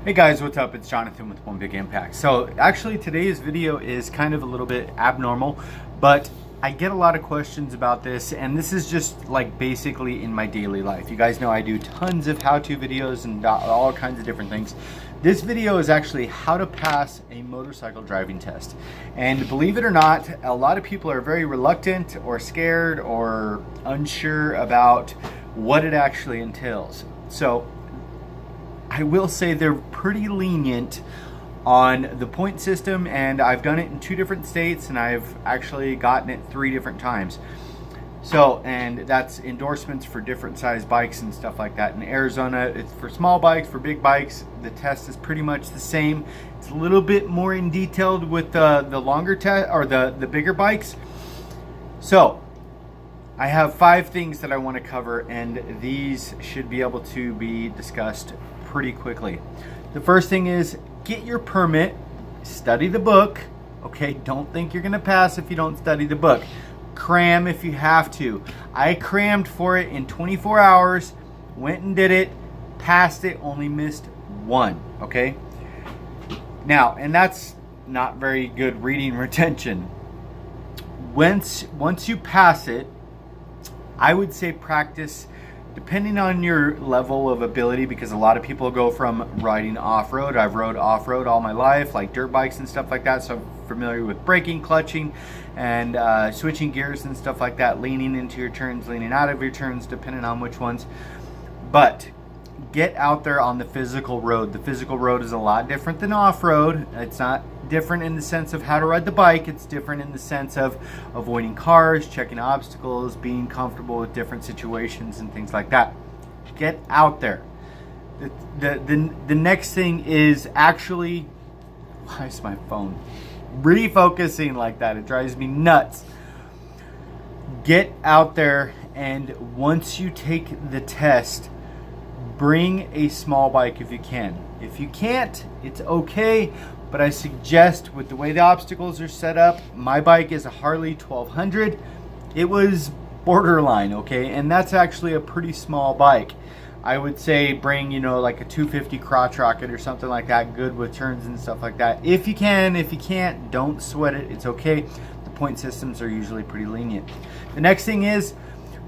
Hey guys, what's up? It's Jonathan with One Big Impact. So actually today's video is kind of a little bit abnormal, but I get a lot of questions about this, and this is just like basically in my daily life. You guys know I do tons of how-to videos and all kinds of different things. This video is actually how to pass a motorcycle driving test. And believe it or not, a lot of people are very reluctant or scared or unsure about what it actually entails. So I will say they're pretty lenient on the point system, and I've done it in 2 different states, and I've actually gotten it 3 different times. So, and that's endorsements for different size bikes and stuff like that. In Arizona, it's for small bikes. For big bikes, the test is pretty much the same. It's a little bit more in detailed with the longer test, or the bigger bikes. So I have 5 things that I want to cover, and these should be able to be discussed pretty quickly. The first thing is get your permit, study the book. Okay, don't think you're gonna pass if you don't study the book. Cram if you have to. I crammed for it in 24 hours, went and did it, passed it, only missed 1. Okay, now, and that's not very good reading retention. Once you pass it, I would say practice depending on your level of ability, because a lot of people go from riding off-road. I've rode off-road all my life, like dirt bikes and stuff like that, so I'm familiar with braking, clutching, and switching gears and stuff like that, leaning into your turns, leaning out of your turns, depending on which ones. But get out there on the physical road. The physical road is a lot different than off-road. It's not different in the sense of how to ride the bike. It's different in the sense of avoiding cars, checking obstacles, being comfortable with different situations and things like that. Get out there. The next thing is actually, why is my phone refocusing like that? It drives me nuts. Get out there, and once you take the test, bring a small bike if you can. If you can't, it's okay, but I suggest, with the way the obstacles are set up, my bike is a Harley 1200. It was borderline, okay, and that's actually a pretty small bike. I would say bring, like a 250 crotch rocket or something like that, good with turns and stuff like that. If you can. If you can't, don't sweat it. It's okay. The point systems are usually pretty lenient. The next thing is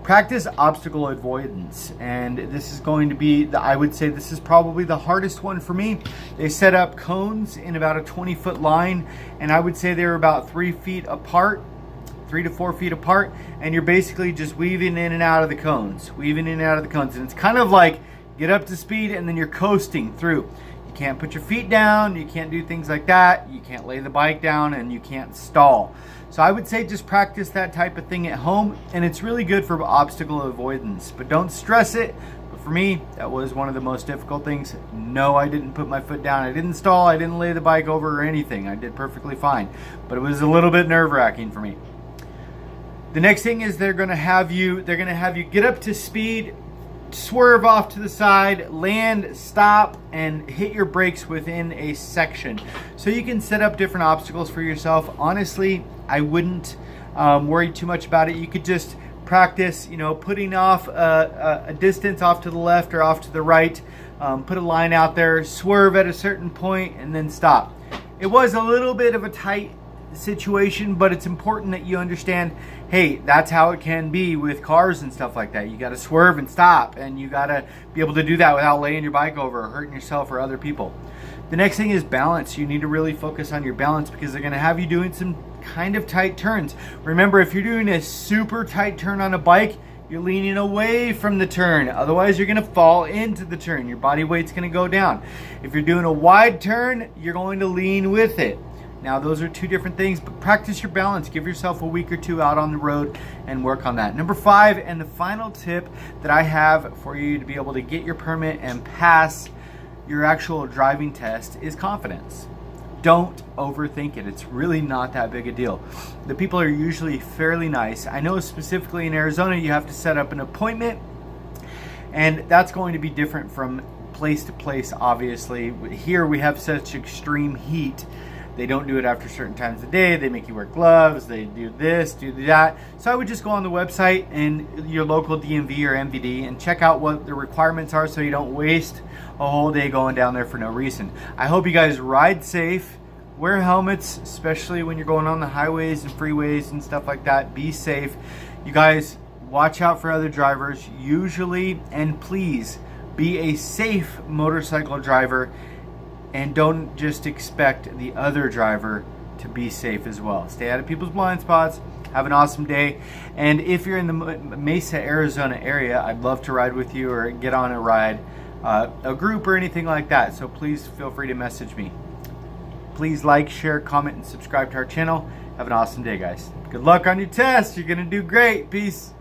practice obstacle avoidance, and this is going to be I would say this is probably the hardest one for me. They set up cones in about a 20-foot line, and I would say they're about 3 feet apart, 3 to 4 feet apart, and you're basically just weaving in and out of the cones, and it's kind of like get up to speed and then you're coasting through. You can't put your feet down, you can't do things like that, you can't lay the bike down, and you can't stall. So I would say just practice that type of thing at home, and it's really good for obstacle avoidance, but don't stress it. But for me, that was one of the most difficult things. No, I didn't put my foot down, I didn't stall, I didn't lay the bike over or anything. I did perfectly fine, but it was a little bit nerve-wracking for me. The next thing is they're gonna have you get up to speed, swerve off to the side, land, stop, and hit your brakes within a section. So you can set up different obstacles for yourself. Honestly, I wouldn't worry too much about it. You could just practice, putting off a distance off to the left or off to the right. Put a line out there, swerve at a certain point, and then stop. It was a little bit of a tight situation, but it's important that you understand, hey, that's how it can be with cars and stuff like that. You got to swerve and stop, and you got to be able to do that without laying your bike over or hurting yourself or other people. The next thing is balance. You need to really focus on your balance, because they're going to have you doing some kind of tight turns. Remember, if you're doing a super tight turn on a bike, you're leaning away from the turn. Otherwise, you're going to fall into the turn. Your body weight's going to go down. If you're doing a wide turn, you're going to lean with it. Now, those are 2 different things, but practice your balance. Give yourself a week or 2 out on the road and work on that. Number 5, and the final tip that I have for you to be able to get your permit and pass your actual driving test, is confidence. Don't overthink it. It's really not that big a deal. The people are usually fairly nice. I know specifically in Arizona, you have to set up an appointment, and that's going to be different from place to place, obviously. Here we have such extreme heat They don't do it after certain times of the day. They make you wear gloves. They do this, do that. So I would just go on the website and your local DMV or MVD and check out what the requirements are so you don't waste a whole day going down there for no reason. I hope you guys ride safe. Wear helmets, especially when you're going on the highways and freeways and stuff like that. Be safe. You guys, watch out for other drivers. Usually, and please, be a safe motorcycle driver. And don't just expect the other driver to be safe as well. Stay out of people's blind spots. Have an awesome day. And if you're in the Mesa, Arizona area, I'd love to ride with you or get on a ride, a group or anything like that. So please feel free to message me. Please like, share, comment, and subscribe to our channel. Have an awesome day, guys. Good luck on your test. You're going to do great. Peace.